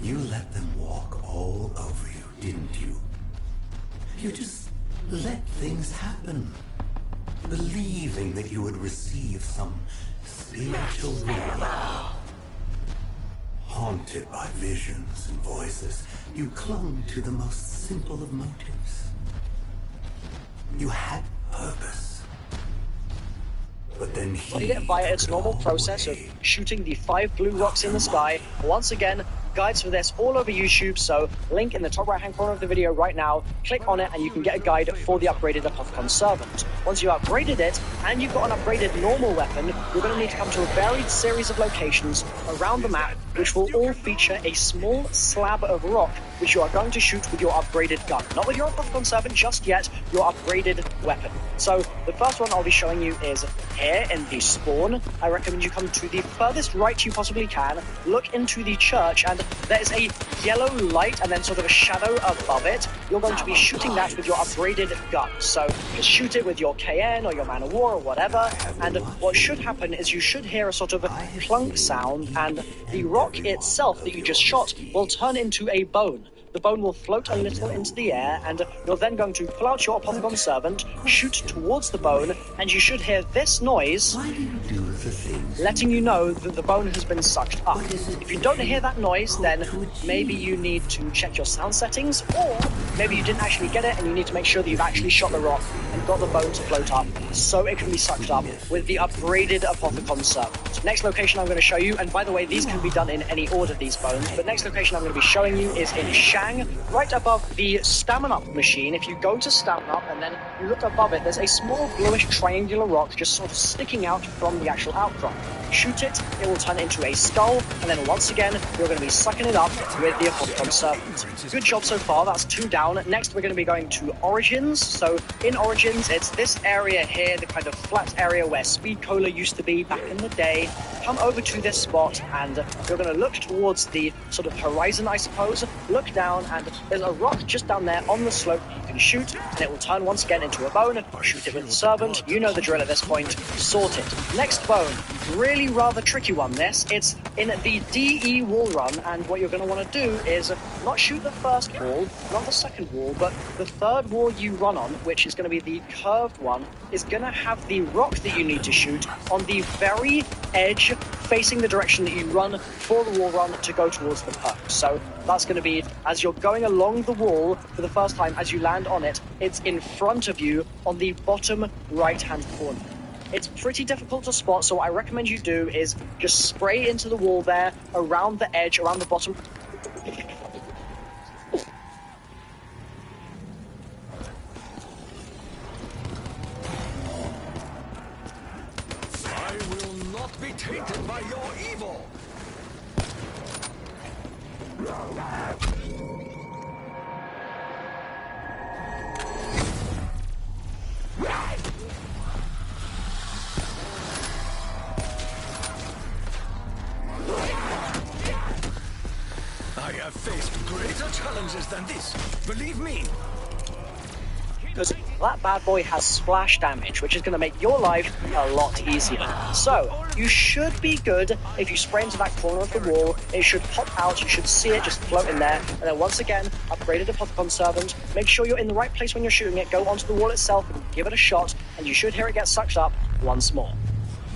You let them walk all over you, didn't you? You just let things happen, believing that you would receive some spiritual reward. Haunted by visions and voices, you clung to the most simple of motives. You had purpose. But then Played it via its normal process of shooting the 5 blue rocks in the sky. Once again, guides for this all over YouTube, so link in the top right hand corner of the video right now. Click on it and you can get a guide for the upgraded Apothicon Servant. Once you upgraded it and you've got an upgraded normal weapon, you're going to need to come to a varied series of locations around the map, which will all feature a small slab of rock which you are going to shoot with your upgraded gun. Not with your Apothicon Servant just yet, your upgraded weapon. So the first one I'll be showing you is here in the spawn. I recommend you come to the furthest right you possibly can, look into the church, and there is a yellow light and then sort of a shadow above it. You're going to be shooting that with your upgraded gun. So just shoot it with your KN or your Man of War or whatever, and what should happen is you should hear a sort of a clunk sound, and the rock itself that you just shot will turn into a bone. The bone will float a little into the air, and you're then going to pull out your Apothicon Servant, shoot towards the bone, and you should hear this noise letting you know that the bone has been sucked up. If you don't hear that noise, then maybe you need to check your sound settings, or maybe you didn't actually get it and you need to make sure that you've actually shot the rock and got the bone to float up so it can be sucked up with the upgraded Apothicon Servant. Next location I'm going to show you, and by the way, these can be done in any order, these bones, but next location I'm going to be showing you is in Shang, right above the Stamina machine. If you go to Stamina and then you look above it, there's a small bluish triangular rock just sort of sticking out from the actual outcrop. Shoot it, it will turn into a skull, and then once again, you're going to be sucking it up with the Apothicon Servant. Good job so far, that's 2 down. Next, we're going to be going to Origins. So in Origins, it's this area here, the kind of flat area where Speed Cola used to be back in the day. Come over to this spot, and you're going to look towards the sort of horizon, I suppose. Look down, and there's a rock just down there on the slope you can shoot, and it will turn once again into a bone. Shoot it with the Servant. You know the drill at this point. Sorted. Next bone. Really rather tricky one, this. It's in the DE wall run, and what you're going to want to do is not shoot the first wall, not the second wall, but the third wall you run on, which is going to be the curved one, is going to have the rock that you need to shoot on the very edge facing the direction that you run for the wall run to go towards the perk. So that's going to be, as you're going along the wall for the first time, as you land on it, it's in front of you on the bottom right-hand corner. It's pretty difficult to spot, so what I recommend you do is just spray into the wall there, around the edge, around the bottom. I will not be tainted by your evil! I have faced greater challenges than this, believe me. Because that bad boy has splash damage, which is going to make your life a lot easier. So, you should be good if you spray into that corner of the wall. It should pop out, you should see it just float in there. And then once again, upgraded Apothicon Servant. Make sure you're in the right place when you're shooting it. Go onto the wall itself and give it a shot, and you should hear it get sucked up once more.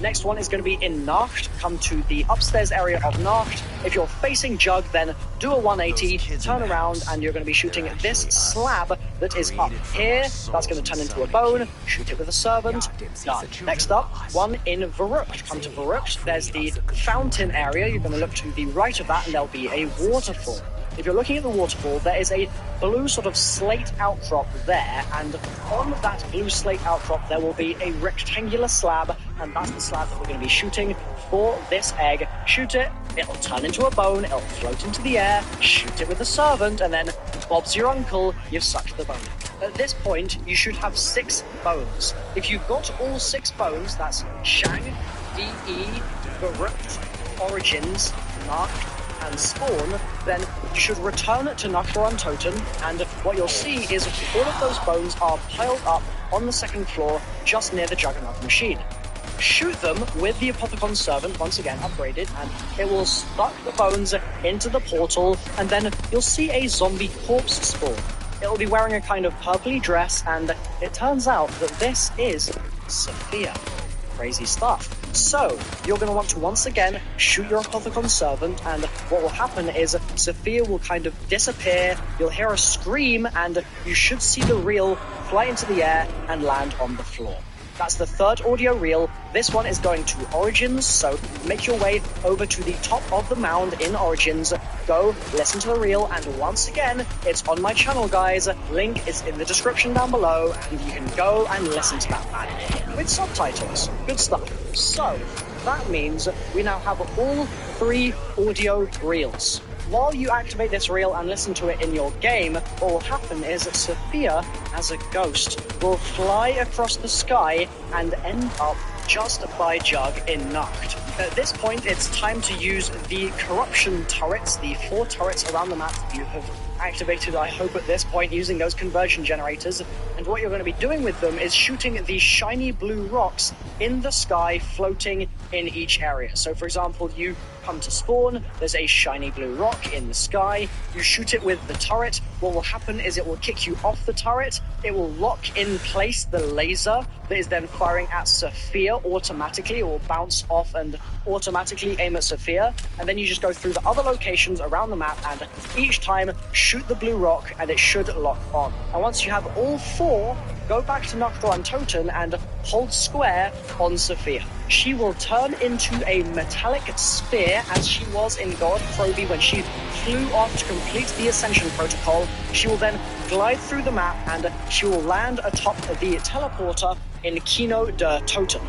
Next one is going to be in Nacht. Come to the upstairs area of Nacht. If you're facing Jug, then do a 180, turn around, and you're going to be shooting this slab that is up here. That's going to turn into a bone. Shoot it with a Servant. Done. Next up, one in Verrucht. Come to Verrucht. There's the fountain area. You're going to look to the right of that, and there'll be a waterfall. If you're looking at the waterfall, there is a blue sort of slate outcrop there, and on that blue slate outcrop there will be a rectangular slab, and that's the slab that we're going to be shooting for this egg. Shoot it, it'll turn into a bone, it'll float into the air, shoot it with a Servant, and then Bob's your uncle, you've sucked the bone. At this point, you should have 6 bones. If you've got all 6 bones, that's Shang, DE, Verrucht, Origins, Nacht, and Spawn, then you should return to Nachlaron Totem, and what you'll see is all of those bones are piled up on the second floor just near the Juggernaut machine. shoot them with the Apothicon Servant, once again upgraded, and it will suck the bones into the portal, and then you'll see a zombie corpse spawn. It'll be wearing a kind of purpley dress, and it turns out that this is Sophia. Crazy stuff. So, you're going to want to once again shoot your Apothicon Servant, and what will happen is Sophia will kind of disappear, you'll hear a scream, and you should see the reel fly into the air and land on the floor. That's the third audio reel. This one is going to Origins, so make your way over to the top of the mound in Origins. Go, listen to the reel, and once again, it's on my channel, guys. Link is in the description down below, and you can go and listen to that man with subtitles. Good stuff. So, that means we now have all 3 audio reels. While you activate this reel and listen to it in your game, what will happen is that Sophia, as a ghost, will fly across the sky and end up just by Jug in Nacht. At this point, it's time to use the corruption turrets, the 4 turrets around the map that you have activated, I hope, at this point, using those conversion generators. And what you're going to be doing with them is shooting the shiny blue rocks in the sky, floating in each area. So, for example, you come to spawn, there's a shiny blue rock in the sky, you shoot it with the turret. What will happen is it will kick you off the turret, it will lock in place the laser that is then firing at Sophia automatically. It will bounce off and automatically aim at Sophia, and then you just go through the other locations around the map and each time shoot the blue rock and it should lock on. And once you have all 4, go back to Noctua and Toten and hold square on Sophia. She will turn into a metallic sphere as she was in God Proby when she flew off to complete the Ascension Protocol. She will then glide through the map and she will land atop the teleporter in Kino de Toten.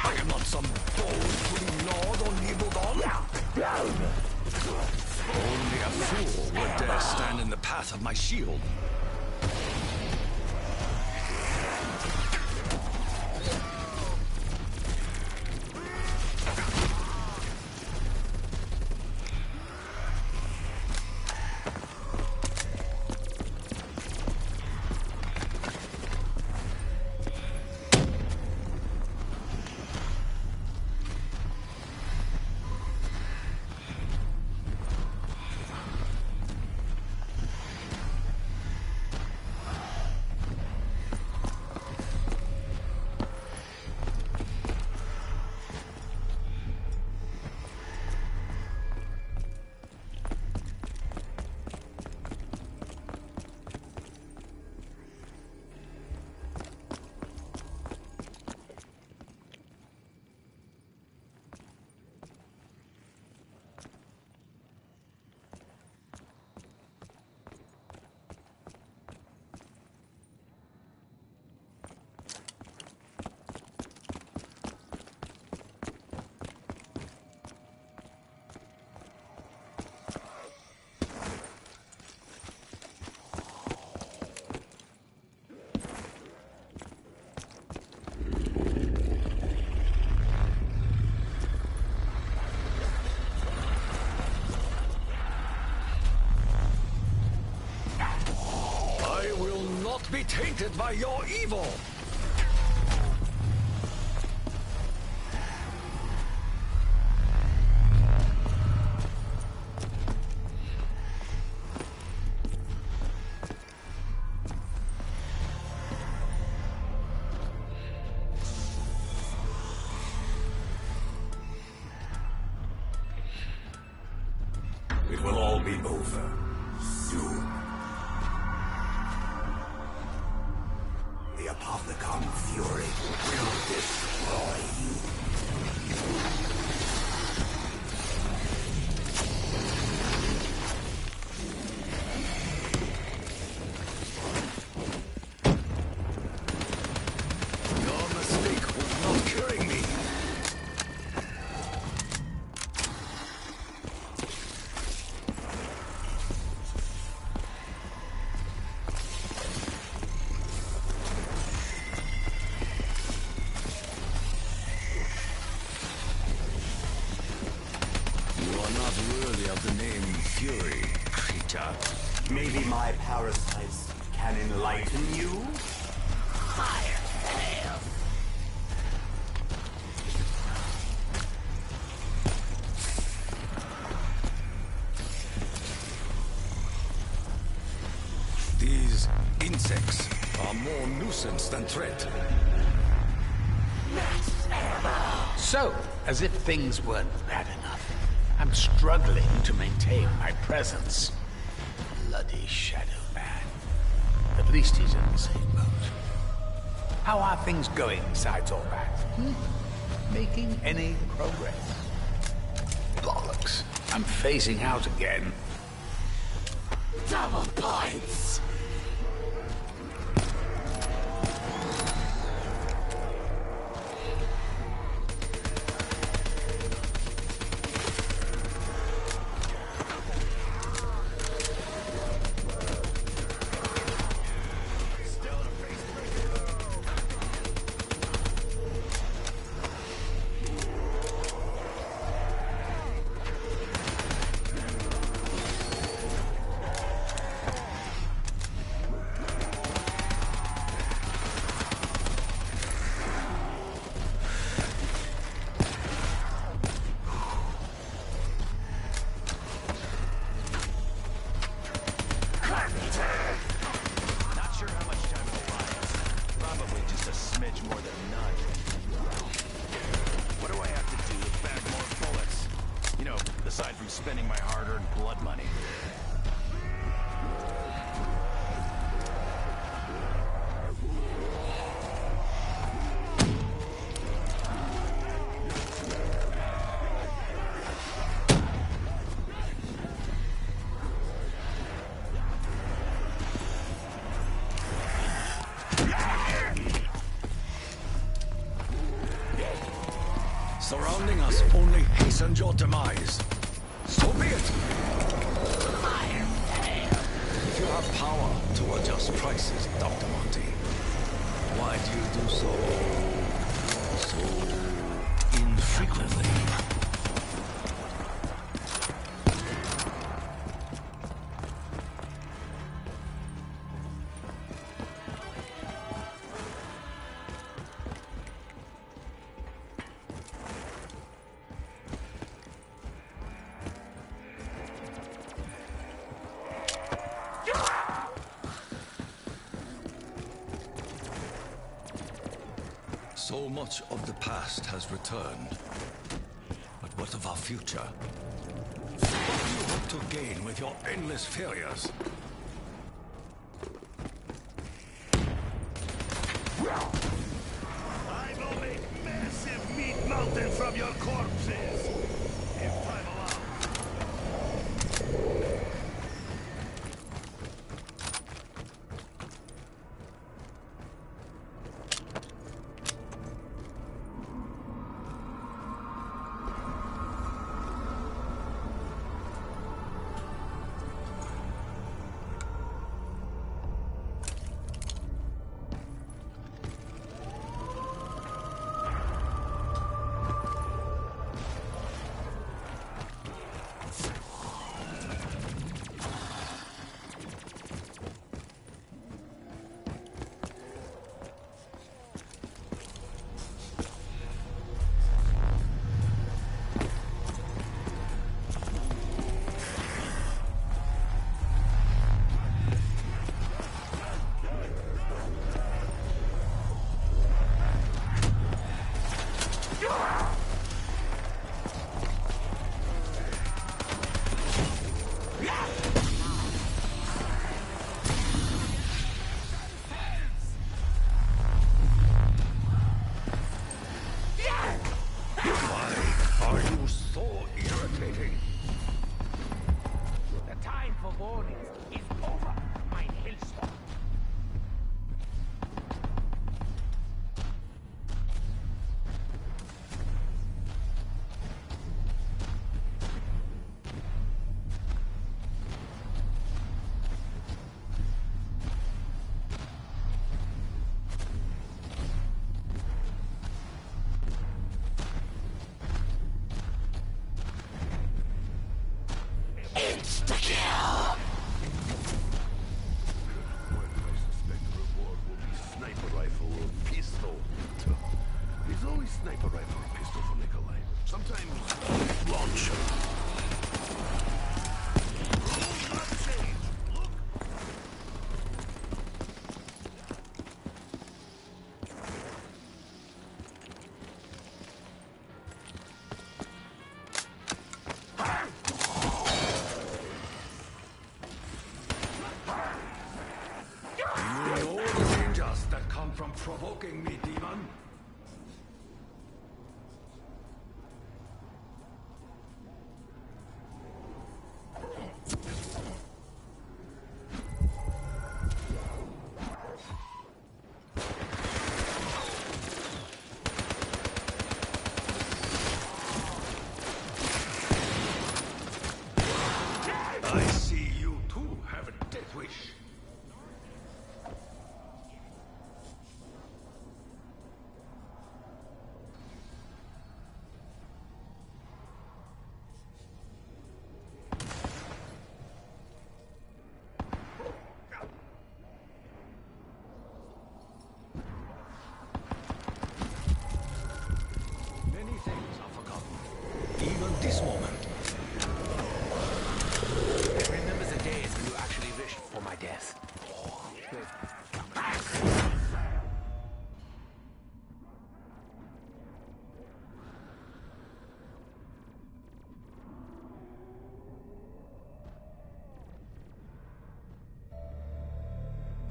I am not some bold lord or Nibelgon. Only a fool would dare stand in the path of my shield. Be tainted by your evil. It will all be over soon. The Apothicon Fury will destroy you. Your mistake was not curing me. You are not worthy of the name Fury, creature. Maybe my parasites can enlighten you? Fire tail. These insects are more nuisance than threat. So, as if things weren't bad enough, I'm struggling to maintain my presence. Bloody Shadow Man. At least he's in the same boat. How are things going besides all that? Making any progress? Bollocks. I'm phasing out again. Double points! Not sure how much time it'll last. Probably just a smidge more than none. What do I have to do to bag more bullets? You know, aside from spending my hard-earned blood money. Surrounding us only hastens your demise. So be it. If you have power to adjust prices, Dr. Monty, why do you do so infrequently? So much of the past has returned. But what of our future? What do you hope to gain with your endless failures? I will make massive meat mountains from your corpses, if time allows. morning is over, my hailstorm. From provoking me, demon. I see you too have a death wish. This moment. It remembers the days when you actually wished for my death.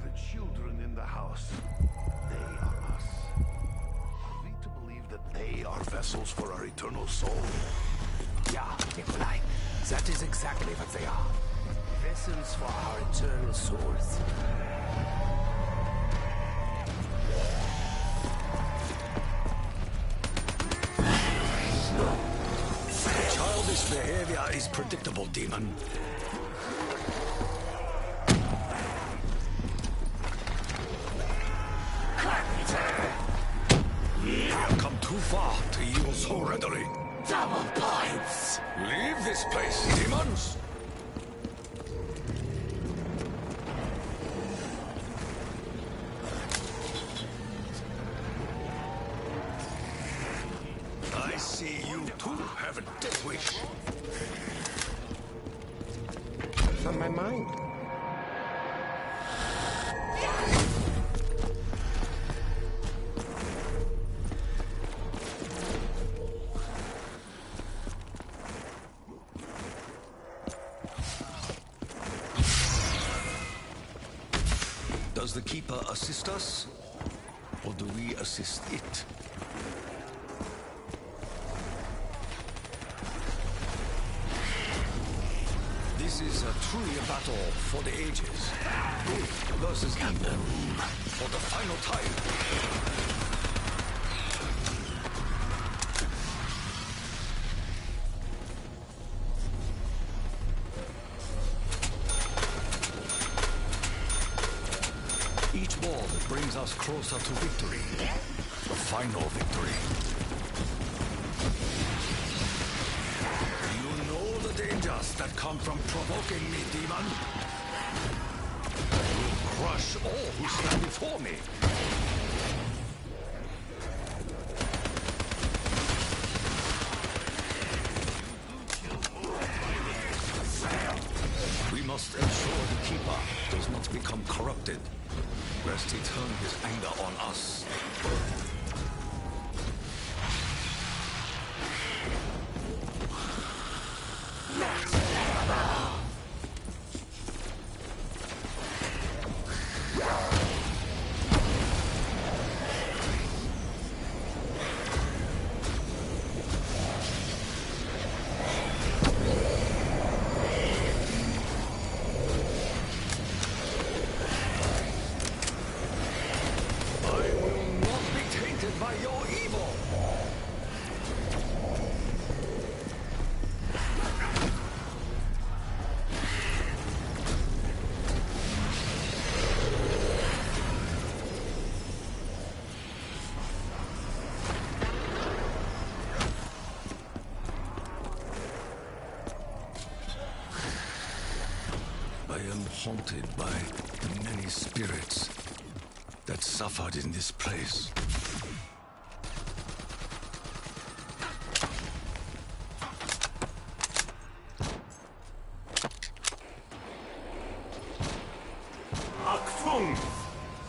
The children in the house, they are us. Are we to believe that they are vessels for our eternal soul? Yeah, Nikolai. That is exactly what they are. Vessels for our eternal souls. Childish behavior is predictable, demon. You have come too far to yield so readily. Double points! Leave this place, demons! I see you too have a death wish. What's on my mind? Does the Keeper assist us, or do we assist it? This is truly a battle for the ages. Good versus evil. For the final time. Each war that brings us closer to victory. The final victory. You know the dangers that come from provoking me, demon. You'll crush all who stand before me. We must ensure the Keeper does not become corrupted, lest he turn his anger on us. haunted by the many spirits that suffered in this place. Aktung!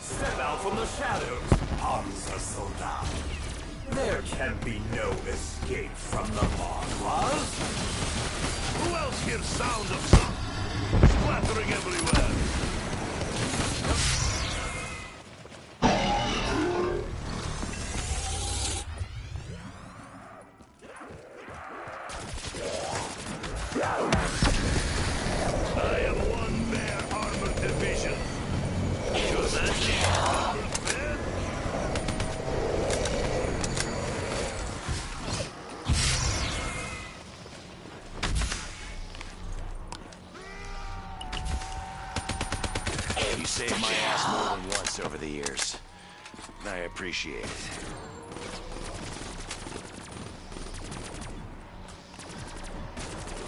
Step out from the shadows, Panzer Soldat. There can be no escape from the Magras. Who else hears sounds of some splattering everywhere? I am one bare armored division. Should that be armored men? You saved my ass more than once over the years. I appreciate it.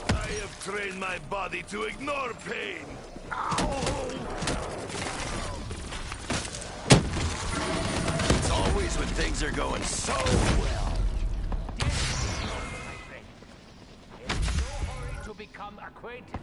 I have trained my body to ignore pain. Ow! It's always when things are going so well. My friend. In no hurry to become acquainted.